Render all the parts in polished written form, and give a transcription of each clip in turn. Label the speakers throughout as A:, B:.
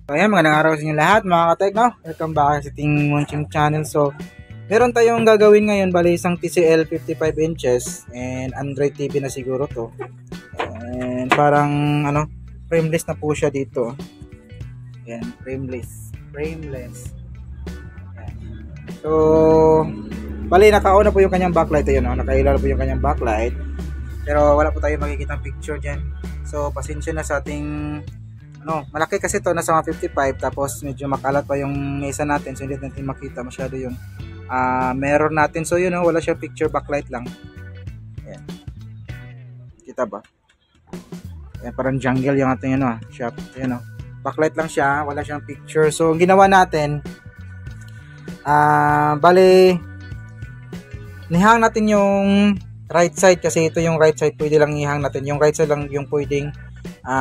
A: So ayan, magandang araw sa inyo lahat mga katek, no? Welcome back sa ating Monchim channel. So, meron tayong gagawin ngayon, bali isang TCL 55 inches and Android TV na siguro to. And parang frameless na po siya dito. Ayan, frameless. Ayan. So, bali naka-on na po yung kanyang backlight, ayun, no? Nakailaw na po yung kanyang backlight. Pero wala po tayong makikitang picture diyan. So, pasensya na sa ating malaki kasi to, nasa 155, tapos medyo makalat pa yung mesa natin, so hindi natin makita masyado yung mirror natin. So yun, wala siya picture, backlight lang. Ayan. Kita ba? Ayan, parang jungle yung ating shop. Ayan, backlight lang siya, wala siyang picture. So ang ginawa natin, bali nihang natin yung right side, kasi ito yung right side, pwede lang ihang natin. Yung right side lang yung pwedeng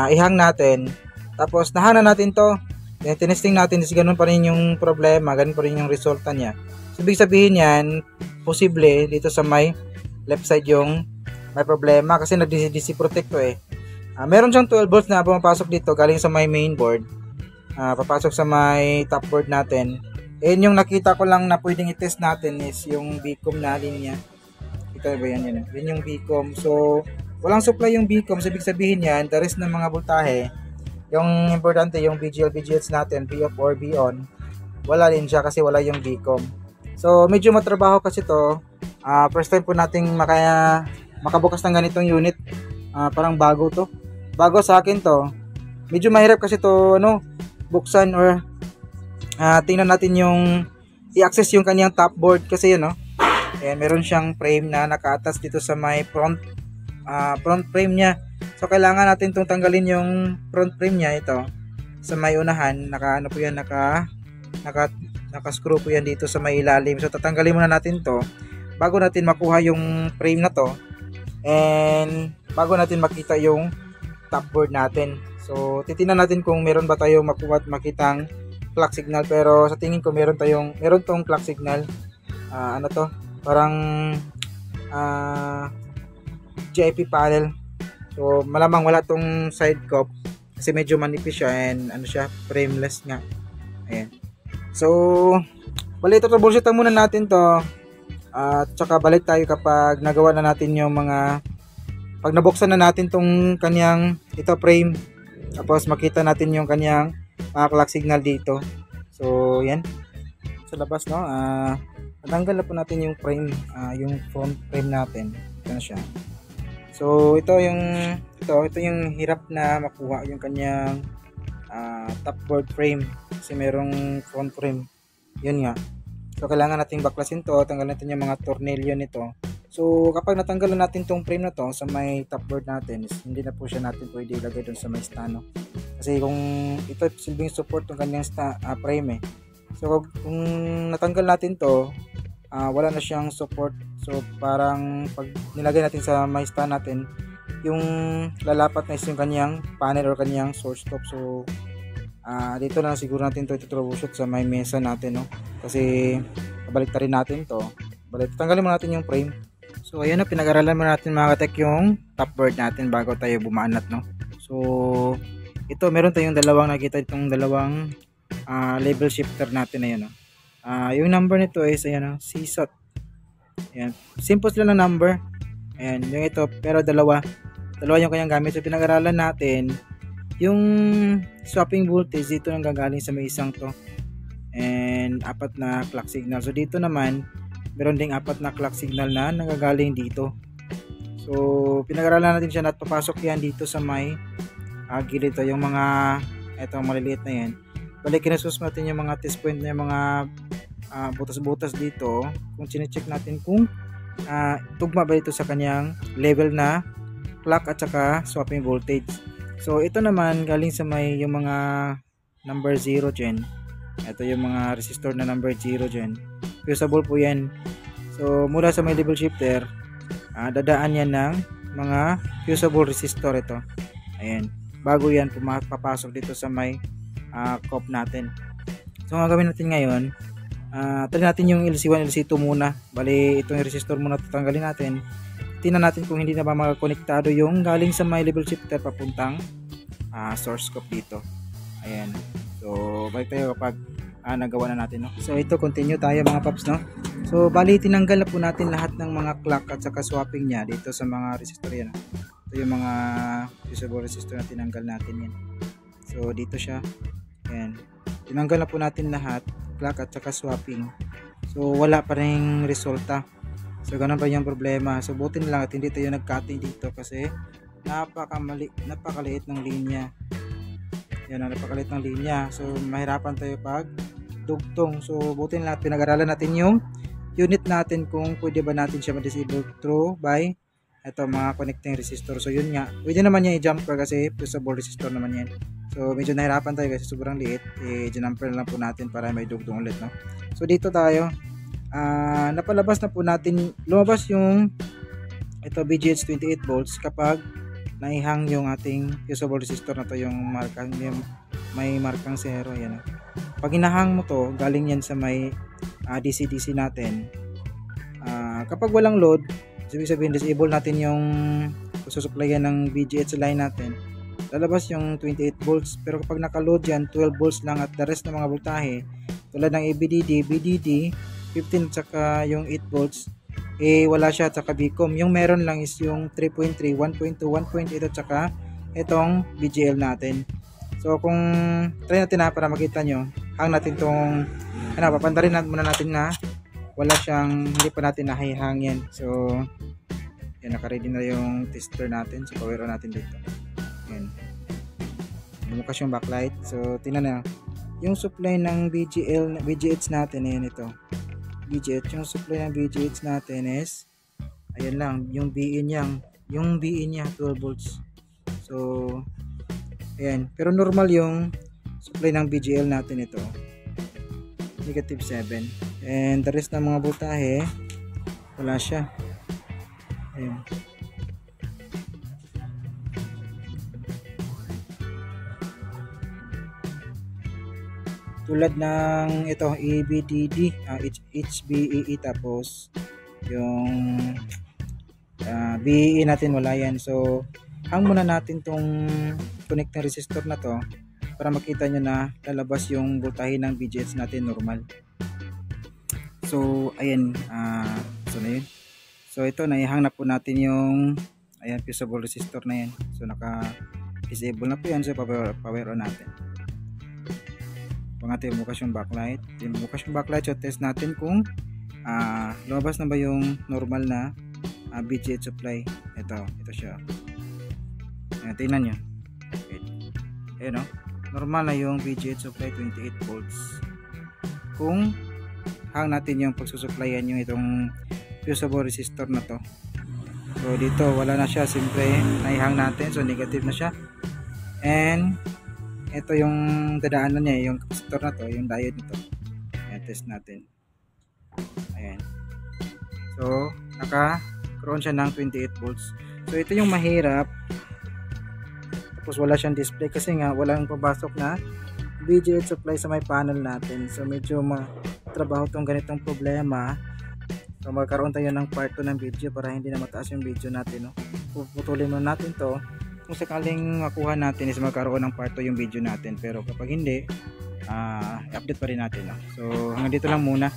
A: ihang natin. Tapos nahana natin to, tinesting natin, is ganun pa rin yung problema, ganun pa rin yung resulta niya. So ibig sabihin yan, posible dito sa may left side yung may problema, kasi nag-DC protect to meron siyang 12 volts na pumapasok dito galing sa may mainboard, papasok sa may top board natin. And yung nakita ko lang na pwedeng i-test natin is yung Bcom na linya. Kita ba yan? Yan yung Bcom. So walang supply yung Bcom, so ibig sabihin yan, the rest ng mga voltahe, yung importante yung VGL, VGH natin, V off or V on, wala din siya kasi wala yung Bcom. So medyo matrabaho kasi to. First time po nating makabukas ng ganitong unit. Parang bago to. Bago sa akin to. Medyo mahirap kasi to buksan or tingnan natin yung i-access yung kanyang top board kasi yun Ayan, meron siyang frame na naka-attach dito sa may front frame niya. So kailangan natin itong tanggalin yung front frame niya, ito sa may unahan, naka-screw po yan dito sa may ilalim. So tatanggalin muna natin to bago natin makuha yung frame na to, and bago natin makita yung top board natin. So titingnan natin kung meron ba tayong makuha at makitang clock signal, pero sa tingin ko meron tong clock signal. Parang GIP panel. So malamang wala tong side cup kasi medyo manipis siya and frameless nga. Ayan. So balik ito, troubleshootan muna natin to. At saka balik tayo kapag nagawa na natin yung pag nabuksan na natin tong kanyang frame, tapos makita natin yung kanyang clock signal dito. So yan sa labas natanggal na po natin yung frame, yung front frame natin. Ito na siya. So ito yung hirap na makuha yung kanyang top board frame kasi merong front frame. Yun nga. So kailangan nating baklasin to, tanggalin natin yung mga tornilyo nito. So kapag natanggal na natin tong frame na to sa may top board natin, hindi na po siya natin pwede ilagay doon sa may stand. Kasi kung ito silbing support ng kanyang frame So kung natanggal natin to, wala na siyang support. So parang pag nilagay natin sa may stand natin, yung lalapat na is yung kanyang panel or kanyang source top. So dito na siguro natin to i-troubleshoot sa may mesa natin kasi babalik rin natin to. Tanggalin muna natin yung frame. So ayun pinag-aralan muna natin mga katek yung top board natin bago tayo bumaanat So ito meron tayong dalawang nakita, itong dalawang level shifter natin na yun yung number nito is CSOT. Ayan, simple lang na number. Ayan, yung ito, pero dalawa yung kanyang gamit. So pinag-aralan natin yung swapping voltage dito nang gagaling sa may isang to, and 4 na clock signal. So dito naman meron ding 4 na clock signal na nagagaling dito. So pinag-aralan natin siya at papasok yan dito sa may gilid yung mga etong maliliit na yan. Balik kinasus natin yung mga test point na yung mga butas-butas dito, kung chine-check natin kung tugma ba ito sa kanyang level na clock at saka swapping voltage. So ito naman galing sa may yung mga number 0 dyan. Ito yung mga resistor na number 0 dyan. Fusible po yan. So mula sa may level shifter, dadaan yan ng mga fusible resistor ito. Ayan. Bago yan papasok dito sa may cup natin. So ang gagawin natin ngayon, try natin yung LC1, LC2 muna. Bali itong resistor muna tatanggalin natin. Tingnan natin kung hindi na ba makakonektado yung galing sa may level shifter papuntang source scope dito. Ayan. So balik tayo kapag nagawa na natin, no? So ito, continue tayo mga paps, no? So bali tinanggal na po natin lahat ng mga clock at saka swapping niya dito sa mga resistor yan. Ito yung mga fusible resistor na tinanggal natin yan. So dito siya. Ayan. Tinanggal na po natin lahat, clock at saka swapping. So wala pa ring resulta. So ganun pa yung problema. So buti na lang at hindi tayo nag-cutting dito kasi napakaliit ng linya. Yan, napakaliit ng linya. So mahirapan tayo pag dugtong. So buti na lang at pinag-aralan natin yung unit natin kung pwede ba natin siya ma-disable through by ito mga connecting resistor. So yun nga, pwede naman yan i-jumper kasi fusible resistor naman yan. So medyo nahirapan tayo kasi sobrang liit. I-jumper na lang po natin para may dugtong ulit, no? So dito tayo, napalabas na po natin, lumabas yung ito BGH 28 volts kapag naihang yung ating fusible resistor na to, yung markang, may markang 0. Yan. Pag hinahang mo to, galing yan sa may DC-DC natin. Kapag walang load, ibig sabihin disable natin yung susupplyan ng BGH line natin, lalabas yung 28 volts. Pero kapag naka-load yan, 12 volts lang at the rest ng mga voltahe tulad ng ABDD, BDD 15 at saka yung 8 volts wala siya at saka BCOM. Yung meron lang is yung 3.3, 1.2, 1.8 at saka itong BGL natin. So kung try natin para makita nyo, hang natin tong papandarin muna natin na wala siyang, hindi pa natin nahihang yan. So yan, naka-ready na yung tester natin. So power on natin dito. Yan, bumukas yung backlight. So tingnan na yung supply ng BGH natin. Ayan, ito BGH, yung supply ng BGH natin is ayan lang, yung BE niya 12 volts. So ayan, pero normal yung supply ng BGL natin, ito negative 7, and the rest ng mga voltahe wala siya. Ayan. Tulad ng ito ABDD, HBEE, tapos yung BEE natin wala yan. So hang muna natin tong connecting resistor na to para makita nyo na lalabas yung voltahe ng BGH natin normal. So ayan, so na yun. So ito, naihang na po natin yung ayan, fusible resistor na yan. So naka disable na po yan. So power on natin. Pag natin bukas yung backlight, so test natin kung lumabas na ba yung normal na BGH supply. Ito siya. Ayan, tingnan nyo. Okay. Ayan, no? Normal na yung BGH supply 28 volts. Kung hang natin yung pagsusuplayan yung itong fusible resistor na to. So dito wala na siya, siyempre naihang natin, so negative na siya. And ito yung dadaanan niya, yung capacitor na to, yung diode nito. Ayan, test natin. Ayan. So naka-crown siya ng 28 volts. So ito yung mahirap. Tapos wala siyang display kasi nga walang papasok na BGH supply sa may panel natin. So medyo matrabaho tong ganitong problema. So magkaroon tayo ng part 2 ng video para hindi na mataas yung video natin, no? Puputulin mo natin to. Kung sakaling makuha natin is magkaroon ng part 2 yung video natin. Pero kapag hindi, i-update pa rin natin, no? So hanggang dito lang muna.